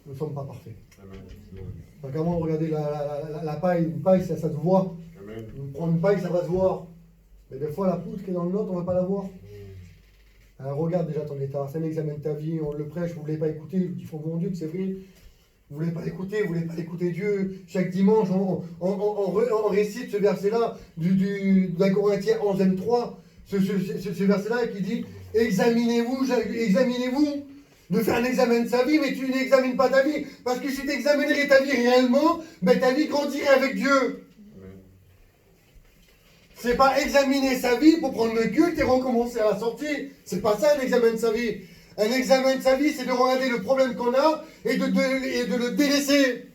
nous ne sommes pas parfaits. Amen. Donc avant de regarder la paille, une paille, ça se voit. Amen. On prend une paille, ça va se voir. Mais des fois, la poutre qui est dans le nôtre, on ne va pas la voir. Alors, regarde déjà ton état. C'est un examen de ta vie. On le prêche, vous ne voulez pas écouter. Vous dites, mon Dieu, que c'est vrai. Vous ne voulez pas écouter, vous ne voulez pas écouter Dieu. Chaque dimanche, on récite ce verset-là d'un Corinthiens 11, 3. Ce verset-là qui dit, examinez-vous. De faire un examen de sa vie, mais tu n'examines pas ta vie. Parce que si tu examinerais ta vie réellement, ben ta vie grandirait avec Dieu. C'est pas examiner sa vie pour prendre le culte et recommencer à la sortie. C'est pas ça un examen de sa vie. Un examen de sa vie, c'est de regarder le problème qu'on a et de le délaisser.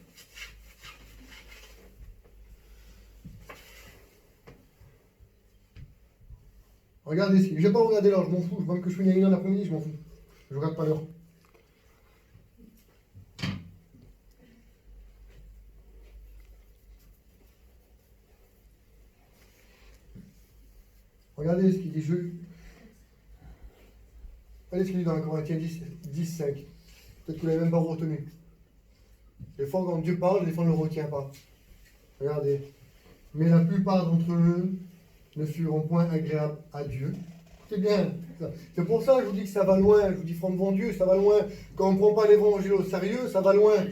Regardez ici. Je vais pas regarder l'heure, je m'en fous. Même que je finis à 1h l'après-midi, je m'en fous. Je regarde pas l'heure. Regardez ce qu'il dit. Regardez ce qu'il dit dans 1 Corinthiens 10, 5. Peut-être que vous ne l'avez même pas retenu. Des fois, quand Dieu parle, des fois, on ne le retient pas. Regardez. Mais la plupart d'entre eux ne furent point agréables à Dieu. C'est bien. C'est pour ça que je vous dis que ça va loin. Je vous dis, franc devant Dieu, ça va loin. Quand on ne prend pas l'évangile au sérieux, ça va loin.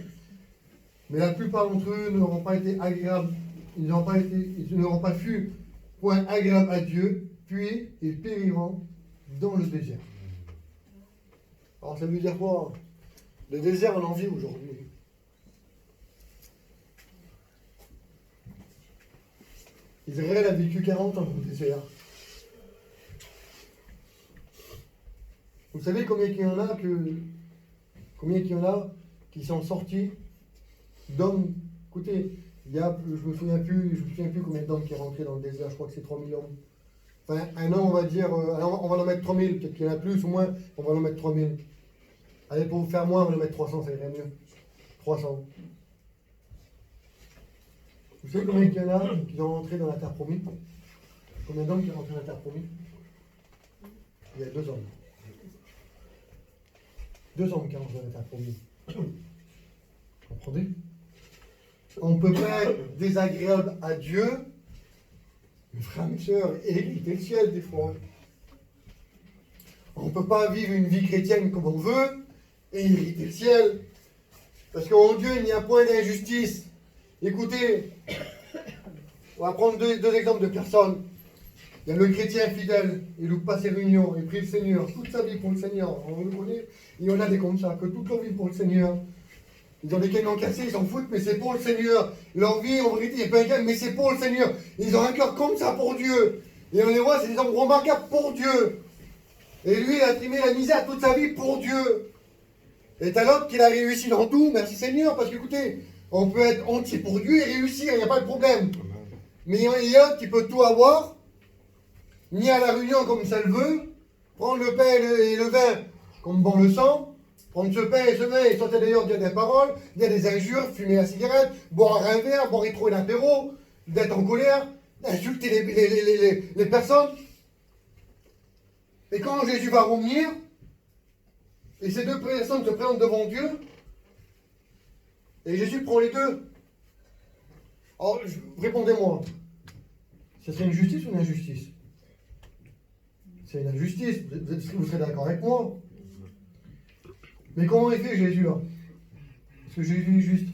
Mais la plupart d'entre eux n'auront pas été agréables. Ils n'auront pas fut point agréables à Dieu. Puis ils périront dans le désert. Alors ça veut dire quoi? Le désert, on en vit aujourd'hui. Israël a vécu 40 ans au désert. Vous savez combien il y en a qui sont sortis d'hommes? Écoutez, je me souviens plus combien d'hommes qui sont rentrés dans le désert. Je crois que c'est 3000 hommes. Enfin, un an, on va dire, on va en mettre 3000, peut-être qu'il y en a plus ou moins, on va en mettre 3000. Allez, pour vous faire moins, on va en mettre 300, ça irait mieux. 300. Vous savez combien il y en a qui sont rentrés dans la terre promise? Combien d'hommes qui sont rentrés dans la terre promise? Il y a 2 hommes. 2 hommes qui sont rentrés dans la terre promise. Vous comprenez? On ne peut pas être désagréable à Dieu. Mes frères, mes sœurs, hériter le ciel des fois. On ne peut pas vivre une vie chrétienne comme on veut et hériter le ciel. Parce qu'en Dieu, il n'y a point d'injustice. Écoutez, on va prendre deux exemples de personnes. Il y a le chrétien fidèle, il ne loupe pas ses réunions, il prie le Seigneur, toute sa vie pour le Seigneur. On le connaît. Il y en a des comme ça, que toute leur vie pour le Seigneur. Ils ont des canons cassés, ils s'en foutent, mais c'est pour le Seigneur. Leur vie, en vérité, il n'y a pas un gain, mais c'est pour le Seigneur. Ils ont un cœur comme ça pour Dieu. Et on les voit, c'est des hommes remarquables pour Dieu. Et lui, il a trimé la misère toute sa vie pour Dieu. Et t'as l'autre qui a réussi dans tout, merci Seigneur, parce qu'écoutez, on peut être entier pour Dieu et réussir, il n'y a pas de problème. Mais il y a l'autre qui peut tout avoir, ni à la réunion comme ça le veut, prendre le pain et le vin comme bon le sang, prendre ce pain et ce vin et sortir d'ailleurs dire des paroles, dire des injures, fumer la cigarette, boire un verre, boire trop l'apéro, d'être en colère, insulter les personnes. Et quand Jésus va revenir, et ces 2 personnes se présentent devant Dieu, et Jésus prend les 2. Alors, répondez-moi, ce serait une justice ou une injustice? C'est une injustice, vous serez d'accord avec moi. Mais comment il fait Jésus là? Parce que Jésus est juste.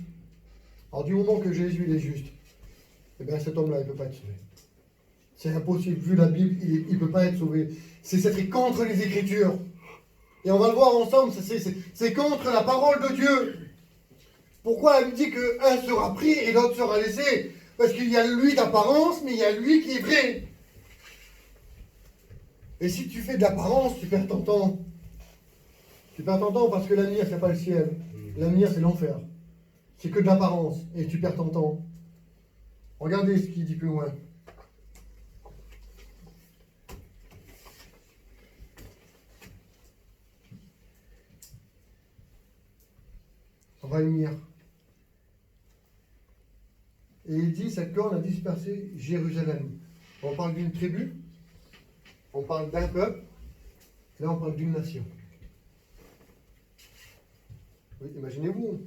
Alors du moment que Jésus il est juste, eh bien cet homme-là, il ne peut pas être sauvé. C'est impossible. Vu la Bible, il ne peut pas être sauvé. Ça serait contre les Écritures. Et on va le voir ensemble, c'est contre la parole de Dieu. Pourquoi elle me dit qu'un sera pris et l'autre sera laissé? Parce qu'il y a lui d'apparence, mais il y a lui qui est vrai. Et si tu fais de l'apparence, tu perds ton temps. Tu perds ton temps parce que l'avenir, c'est pas le ciel. L'avenir, c'est l'enfer. C'est que de l'apparence. Et tu perds ton temps. Regardez ce qu'il dit plus loin. On va y venir. Et il dit, cette corne a dispersé Jérusalem. On parle d'une tribu, on parle d'un peuple, et là on parle d'une nation. Oui, imaginez-vous,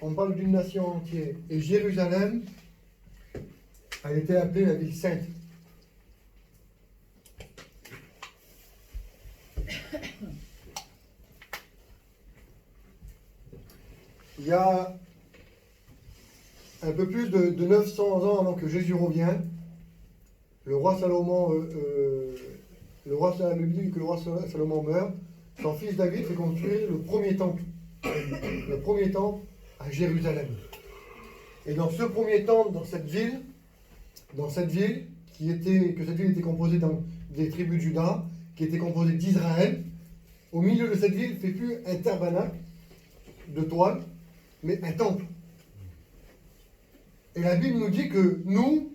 on parle d'une nation entière. Et Jérusalem a été appelée la ville sainte. Il y a un peu plus de 900 ans avant que Jésus revienne, le roi Salomon, le Bible dit que le roi Salomon meurt, son fils David fait construire le premier temple à Jérusalem. Et dans ce premier temple, que cette ville était composée des tribus de Juda, qui était composée d'Israël, au milieu de cette ville, il ne fait plus un tabernacle de toile, mais un temple. Et la Bible nous dit que nous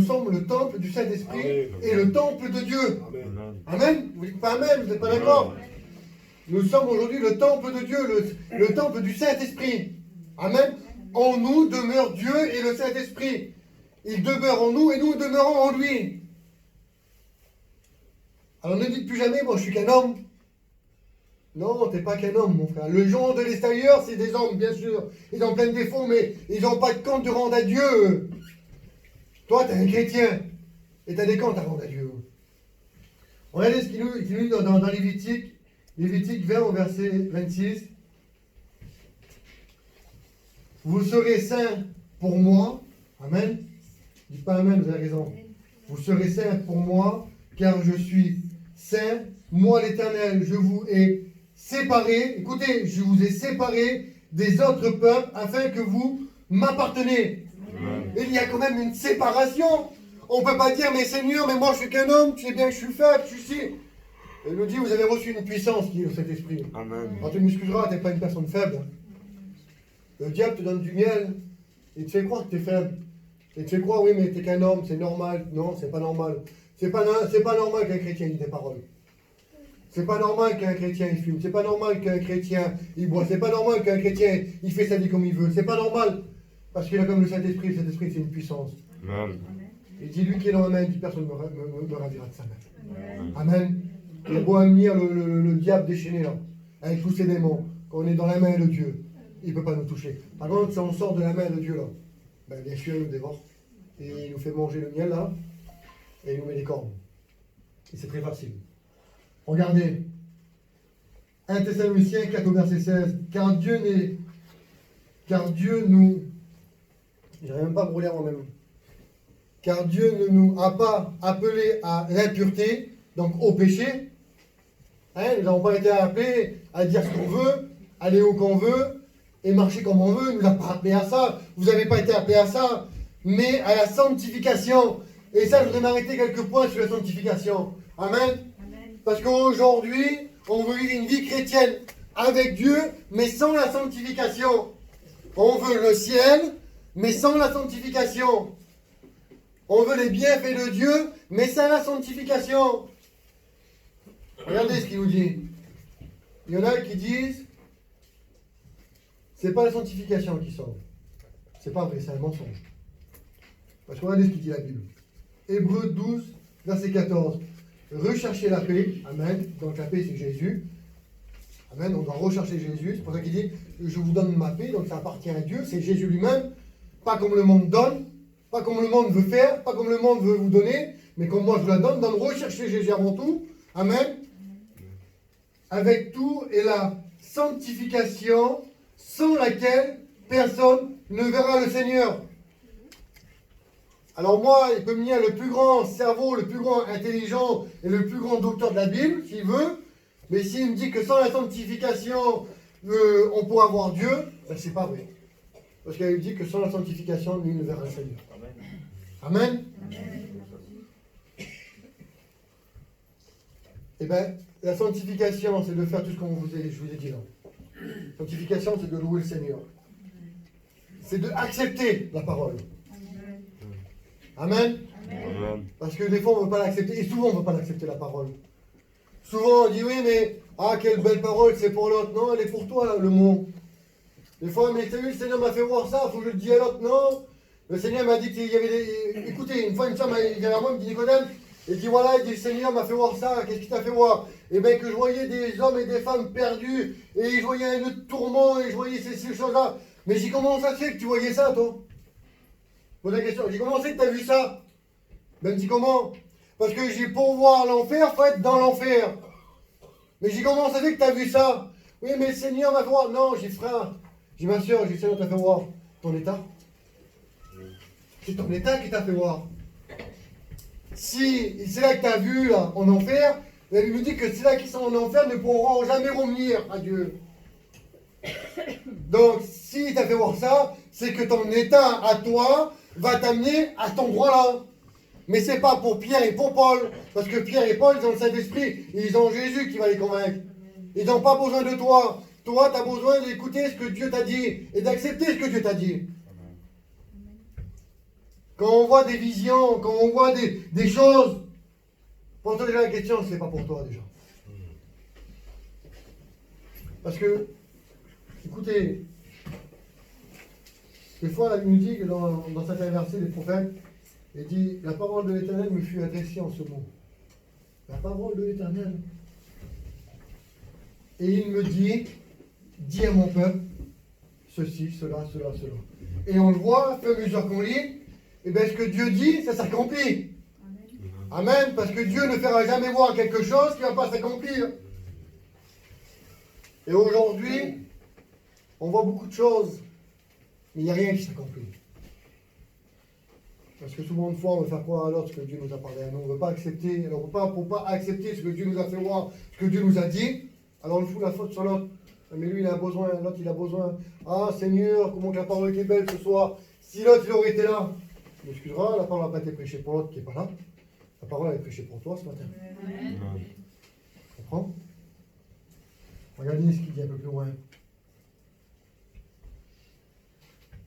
sommes le temple du Saint-Esprit et le temple de Dieu. Amen. Amen. Vous dites pas Amen, vous n'êtes pas d'accord? Nous sommes aujourd'hui le temple de Dieu, le temple du Saint-Esprit. Amen. En nous demeure Dieu et le Saint-Esprit. Il demeure en nous et nous demeurons en lui. Alors ne dites plus jamais, moi je suis qu'un homme. Non, t'es pas qu'un homme, mon frère. Le gens de l'extérieur, c'est des hommes, bien sûr. Ils ont plein de défauts, mais ils n'ont pas de compte de rendre à Dieu. Toi, t'es un chrétien. Et t'as des comptes à rendre à Dieu. Regardez ce qu'il nous dit dans Lévitique 20 au verset 26. Vous serez saints pour moi. Amen. Dites pas Amen, vous avez raison. Vous serez saints pour moi, car je suis saint. Moi, l'Éternel, je vous ai séparés, écoutez, je vous ai séparés des autres peuples afin que vous m'appartenez. Il y a quand même une séparation. On ne peut pas dire, mais Seigneur, mais moi je suis qu'un homme, tu sais bien que je suis faible, je suis ici. Il nous dit, vous avez reçu une puissance qui est cet esprit. Amen. Quand tu m'excuseras, tu n'es pas une personne faible. Le diable te donne du miel, il te fait croire que tu es faible. Il te fait croire, oui, mais tu n'es qu'un homme, c'est normal. Non, c'est pas normal. C'est pas normal qu'un chrétien dise des paroles. C'est pas normal qu'un chrétien il fume. C'est pas normal qu'un chrétien il boit. C'est pas normal qu'un chrétien il fait sa vie comme il veut. C'est pas normal. Parce qu'il a comme le Saint-Esprit. Le Saint-Esprit, c'est une puissance. Amen. Il dit, lui qui est dans la main, il dit, personne ne me ravira de sa main. Amen. Il est beau amener le diable déchaîné là, avec tous ses démons. Quand on est dans la main de Dieu, il ne peut pas nous toucher. Par contre, si on sort de la main de Dieu là, ben, bien sûr, il nous dévore. Et il nous fait manger le miel là, et il nous met des cornes. Et c'est très facile. Regardez, 1 Thessaloniciens 4 au verset 16. Car Dieu nous... Je n'arrive même pas à brûler moi-même. Car Dieu ne nous a pas appelés à l'impureté, donc au péché. Hein, nous n'avons pas été appelés à dire ce qu'on veut, aller où qu'on veut, et marcher comme on veut. Il ne nous a pas appelés à ça. Vous n'avez pas été appelés à ça, mais à la sanctification. Et ça, je voudrais m'arrêter quelques points sur la sanctification. Amen. Parce qu'aujourd'hui, on veut vivre une vie chrétienne avec Dieu, mais sans la sanctification. On veut le ciel, mais sans la sanctification. On veut les bienfaits de Dieu, mais sans la sanctification. Regardez ce qu'il nous dit. Il y en a qui disent, c'est pas la sanctification qui sauve. C'est pas vrai, c'est un mensonge. Parce que regardez ce qu'il dit la Bible. Hébreux 12, verset 14. Recherchez la paix. Amen. Donc la paix, c'est Jésus. Amen. On doit rechercher Jésus. C'est pour ça qu'il dit, je vous donne ma paix. Donc ça appartient à Dieu. C'est Jésus lui-même. Pas comme le monde donne. Pas comme le monde veut faire. Pas comme le monde veut vous donner. Mais comme moi je vous la donne. Donc recherchez Jésus avant tout. Amen. Avec tout et la sanctification sans laquelle personne ne verra le Seigneur. Alors moi, il peut me dire le plus grand cerveau, le plus grand intelligent et le plus grand docteur de la Bible, s'il veut, mais s'il me dit que sans la sanctification, on pourra voir Dieu, ben c'est pas vrai. Parce qu'il dit que sans la sanctification, nul ne verra le Seigneur. Amen. Amen. Eh bien, la sanctification, c'est de faire tout ce que je vous ai dit là. La sanctification, c'est de louer le Seigneur. C'est d'accepter la parole. Amen. Amen. Parce que des fois, on ne veut pas l'accepter. Et souvent, on ne veut pas l'accepter, la parole. Souvent, on dit, oui, mais, quelle belle parole, c'est pour l'autre. Non, elle est pour toi, là, le mot. Des fois, mais t'as vu, le Seigneur m'a fait voir ça, il faut que je le dise à l'autre. Non. Le Seigneur m'a dit qu'il y avait des... Écoutez, une fois, une femme, il vient à moi, il me dit, Nicodème, Il dit voilà, il dit le Seigneur m'a fait voir ça, qu'est-ce qu'il t'a fait voir? Eh bien que je voyais des hommes et des femmes perdus, et je voyais un lieu de tourment, et je voyais ces choses-là. Mais j'ai dit comment ça se fait que tu voyais ça, toi? Pose la question, j'ai comment c'est que tu as vu ça? Ben, il me dit comment? Parce que j'ai pour voir l'enfer, faut être dans l'enfer. Mais j'ai comment ça fait que tu as vu ça? Oui, mais le Seigneur m'a fait voir. Non, j'ai frère, j'ai ma soeur, j'ai le Seigneur t'a fait voir. Ton état? C'est ton état qui t'a fait voir. Si c'est là que tu as vu, là, en enfer, elle lui dit que c'est là qui sont en enfer ne pourront jamais revenir à Dieu. Donc, si t'a fait voir ça, c'est que ton état à toi va t'amener à cet endroit-là. Mais c'est pas pour Pierre et pour Paul, parce que Pierre et Paul, ils ont le Saint-Esprit, ils ont Jésus qui va les convaincre. Ils n'ont pas besoin de toi. Toi, tu as besoin d'écouter ce que Dieu t'a dit et d'accepter ce que Dieu t'a dit. Quand on voit des visions, quand on voit des choses, pose-toi déjà la question, c'est pas pour toi déjà. Parce que, écoutez, des fois, il nous dit que dans certains versets des prophètes, il dit, la parole de l'Éternel me fut adressée en ce mot. La parole de l'Éternel. Et il me dit, dis à mon peuple, ceci, cela, cela, cela. Et on le voit, à mesure qu'on lit, et bien ce que Dieu dit, ça s'accomplit. Amen. Amen, parce que Dieu ne fera jamais voir quelque chose qui ne va pas s'accomplir. Et aujourd'hui, on voit beaucoup de choses, mais il n'y a rien qui s'accomplit. Parce que souvent de fois, on veut faire croire à l'autre ce que Dieu nous a parlé à nous. On ne veut pas accepter. Alors pour pas accepter ce que Dieu nous a fait voir, ce que Dieu nous a dit, alors on fout la faute sur l'autre. Mais lui, il a besoin, l'autre, il a besoin. Ah, Seigneur, comment que la parole était belle ce soir. Si l'autre, il aurait été là, tu m'excuseras, la parole n'a pas été prêchée pour l'autre qui n'est pas là. La parole, elle est prêchée pour toi ce matin. Tu comprends? Regardez ce qu'il dit un peu plus loin.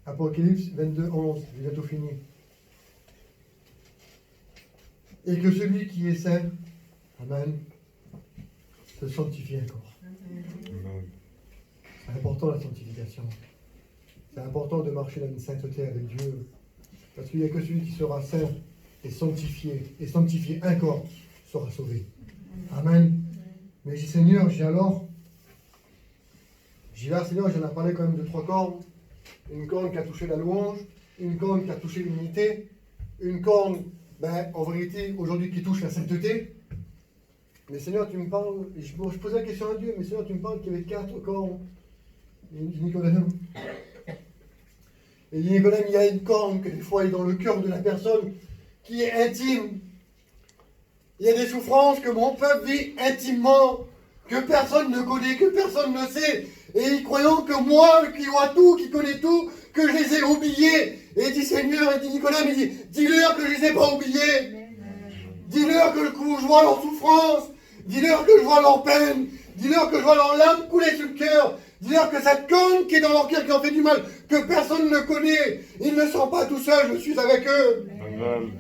Apocalypse 22, 11, j'ai bientôt fini. Et que celui qui est saint, amen, se sanctifie encore. C'est important la sanctification. C'est important de marcher dans une sainteté avec Dieu. Parce qu'il n'y a que celui qui sera saint et sanctifié encore, sera sauvé. Amen. Mais j'ai Seigneur, Seigneur, j'en ai parlé quand même de 3 cornes. Une corne qui a touché la louange, une corne qui a touché l'unité, une corne, en vérité, aujourd'hui qui touche la sainteté. Mais Seigneur, tu me parles, je posais la question à Dieu, mais Seigneur, tu me parles qu'il y avait 4 cornes. Il dit Nicodème. Et il dit Nicodème, il y a une corne que des fois est dans le cœur de la personne qui est intime. Il y a des souffrances que mon peuple vit intimement, que personne ne connaît, que personne ne sait. Et croyant que moi, qui vois tout, qui connais tout, que je les ai oubliés. Et il dit Seigneur, il dit Nicodème, il dit, dis-leur que je les ai pas oubliés. Dis-leur que je vois leur souffrance. Dis-leur que je vois leur peine. Dis-leur que je vois leur larmes couler sur le cœur. Dis-leur que cette corne qui est dans leur cœur, qui leur fait du mal, que personne ne connaît, ils ne sont pas tout seuls, je suis avec eux. Amen.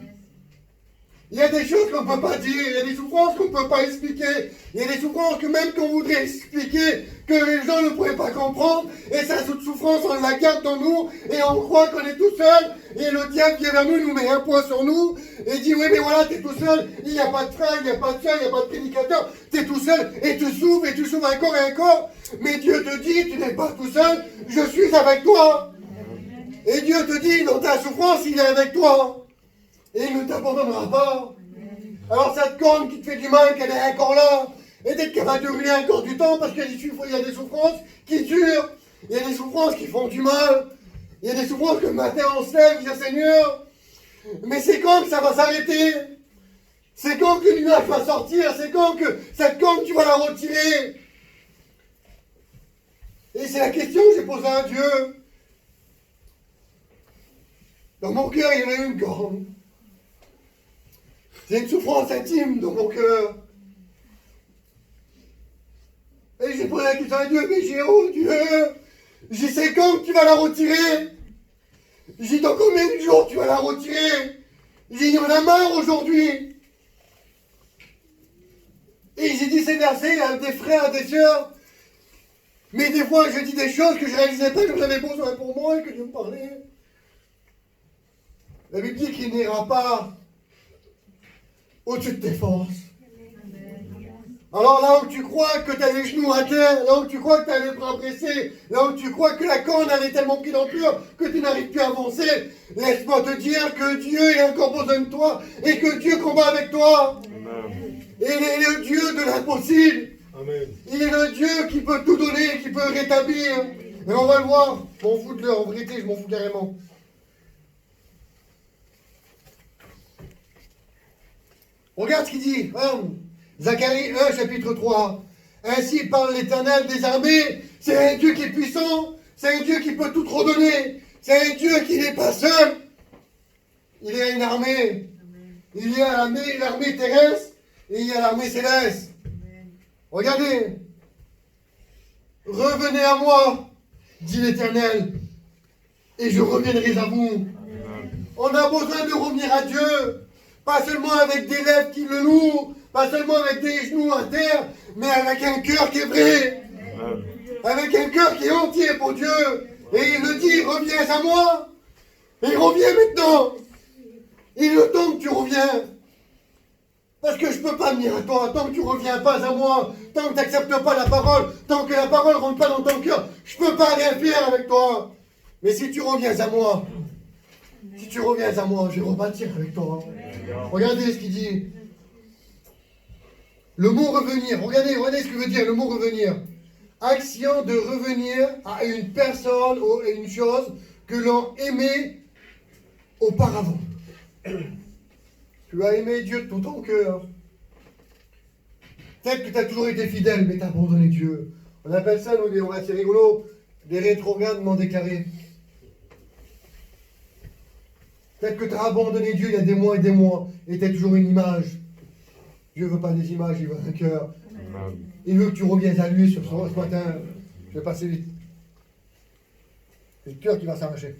Il y a des choses qu'on ne peut pas dire, il y a des souffrances qu'on ne peut pas expliquer, il y a des souffrances que même qu'on voudrait expliquer, que les gens ne pourraient pas comprendre, et cette souffrance, on la garde dans nous, et on croit qu'on est tout seul, et le diable vient vers nous, nous met un poids sur nous, et dit, oui mais voilà, t'es tout seul, il n'y a pas de frère, il n'y a pas de soeur, il n'y a pas de prédicateur, t'es tout seul, et tu souffres encore et encore, mais Dieu te dit, tu n'es pas tout seul, je suis avec toi. Et Dieu te dit, dans ta souffrance, il est avec toi. Et il ne t'abandonnera pas. Alors cette corne qui te fait du mal, qu'elle est encore là, et peut-être qu'elle va durer encore du temps, parce qu'il y a des souffrances qui durent, il y a des souffrances qui font du mal, il y a des souffrances que le matin on se lève, dit Seigneur, mais c'est quand que ça va s'arrêter? C'est quand que le nuage va sortir? C'est quand que cette corne tu vas la retirer? Et c'est la question que j'ai posée à Dieu. Dans mon cœur, il y en a une corne. C'est une souffrance intime dans mon cœur. Et j'ai posé la question à Dieu, mais j'ai oh Dieu, j'ai 5 ans que tu vas la retirer. J'ai dans combien de jours tu vas la retirer? J'ai en a marre aujourd'hui. Et j'ai dit ces versets à des frères, à des sœurs. Mais des fois, je dis des choses que je ne réalisais pas, que j'avais besoin pour moi et que Dieu me parlait. La Bible dit qu'il n'ira pas au-dessus de tes forces. Alors là où tu crois que tu as les genoux à terre, là où tu crois que tu as les bras pressés, là où tu crois que la corne elle est tellement prise d'ampleur que tu n'arrives plus à avancer, laisse-moi te dire que Dieu est encore besoin de toi et que Dieu combat avec toi. Amen. Et il est le Dieu de l'impossible. Amen. Il est le Dieu qui peut tout donner, qui peut rétablir. Et on va le voir. Je m'en fous de l'heure, en vérité, je m'en fous carrément. Regarde ce qu'il dit. Zacharie 1, chapitre 3. Ainsi parle l'Éternel des armées. C'est un Dieu qui est puissant. C'est un Dieu qui peut tout redonner. C'est un Dieu qui n'est pas seul. Il y a une armée. Il y a l'armée terrestre et il y a l'armée céleste. Regardez. Revenez à moi, dit l'Éternel, et je reviendrai à vous. On a besoin de revenir à Dieu. Pas seulement avec des lèvres qui le louent, pas seulement avec des genoux à terre, mais avec un cœur qui est vrai. Avec un cœur qui est entier pour Dieu. Et il le dit, reviens à moi. Et reviens maintenant. Il est le temps que tu reviens. Parce que je ne peux pas venir à toi tant que tu ne reviens pas à moi, tant que tu n'acceptes pas la parole, tant que la parole ne rentre pas dans ton cœur. Je ne peux pas rien faire avec toi. Mais si tu reviens à moi, je vais rebâtir avec toi. Regardez ce qu'il dit. Le mot revenir, regardez ce que veut dire le mot revenir. Action de revenir à une personne ou à une chose que l'on aimait auparavant. Tu as aimé Dieu de tout ton cœur. Peut-être que tu as toujours été fidèle, mais tu as abandonné Dieu. On appelle ça, nous, c'est rigolo, des rétrogrades non déclarés. Peut-être que tu as abandonné Dieu il y a des mois et tu as toujours une image. Dieu ne veut pas des images, il veut un cœur. Il veut que tu reviennes à lui ce matin. Je vais passer vite. C'est le cœur qui va s'arracher.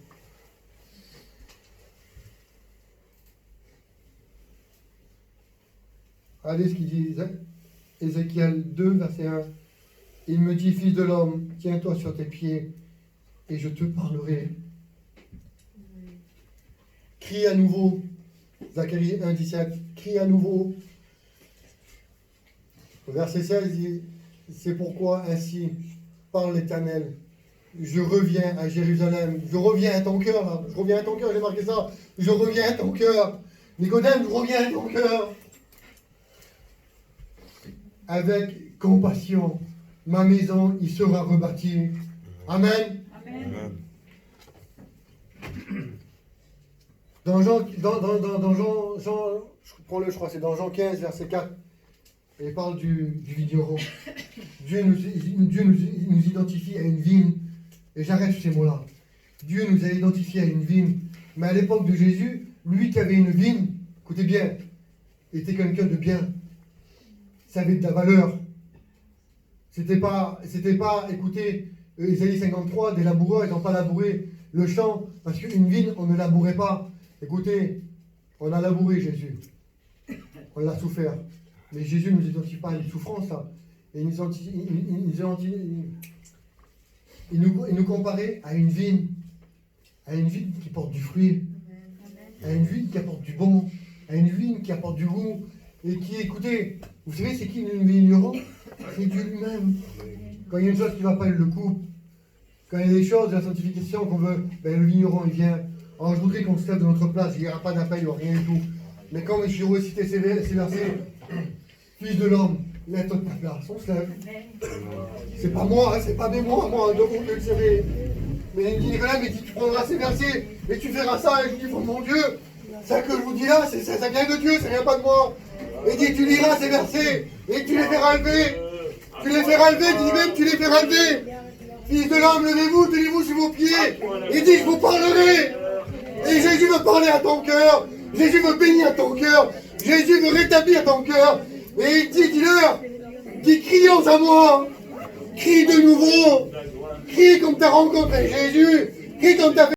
Regardez ce qu'il dit, Ézéchiel 2, verset 1. Il me dit, fils de l'homme, tiens-toi sur tes pieds et je te parlerai. Crie à nouveau, Zacharie 1, 17, crie à nouveau. Verset 16 dit, c'est pourquoi ainsi parle l'Éternel. Je reviens à Jérusalem, je reviens à ton cœur, là. Je reviens à ton cœur, j'ai marqué ça. Je reviens à ton cœur. Nicodème, je reviens à ton cœur. Avec compassion, ma maison y sera rebâtie. Amen. Amen. Dans Jean, je crois, c'est dans Jean 15, verset 4. Il parle du vigneron. Dieu nous identifie à une vigne. Et j'arrête ces mots-là. Dieu nous a identifiés à une vigne. Mais à l'époque de Jésus, lui qui avait une vigne, écoutez bien, était quelqu'un de bien. Ça avait de la valeur. C'était pas, écoutez, Isaïe 53, des laboureurs, ils n'ont pas labouré le champ, parce qu'une vigne, on ne labourait pas. Écoutez, on a labouré Jésus. On l'a souffert. Mais Jésus ne nous identifie pas à une souffrance, là. Et il nous comparait à une vigne qui porte du fruit, à une vigne qui apporte du bon, à une vigne qui apporte du goût, et qui, écoutez, vous savez, c'est qui une vigneron? C'est Dieu lui-même. Quand il y a une chose qui ne va pas, il le coupe. Quand il y a des choses de la sanctification qu'on veut, ben, le vigneron, il vient. Alors, je voudrais qu'on se lève de notre place, il n'y aura pas d'appel, il n'y aura rien du tout. Mais quand je vais réciter ces versets, fils de l'homme, lève-toi de ta place, on se lève. C'est pas moi, hein, c'est pas des moi, de mon Dieu le savez. Mais il dit, Nicolas, mais tu prendras ces versets, et tu feras ça, et je dis, oh mon Dieu, ça que je vous dis là, ça vient de Dieu, ça vient pas de moi. Et dit, tu liras ces versets, et tu les feras lever. Tu les feras lever, dis même, tu les feras lever. Fils de l'homme, levez-vous, tenez-vous sur vos pieds. Et dit, je vous parlerai. Et Jésus veut parler à ton cœur. Jésus veut bénir ton cœur. Jésus veut rétablir ton cœur. Et il dit, dis-leur, dis, crions à moi. Crie de nouveau. Crie comme tu as rencontré Jésus. Crie comme tu as fait.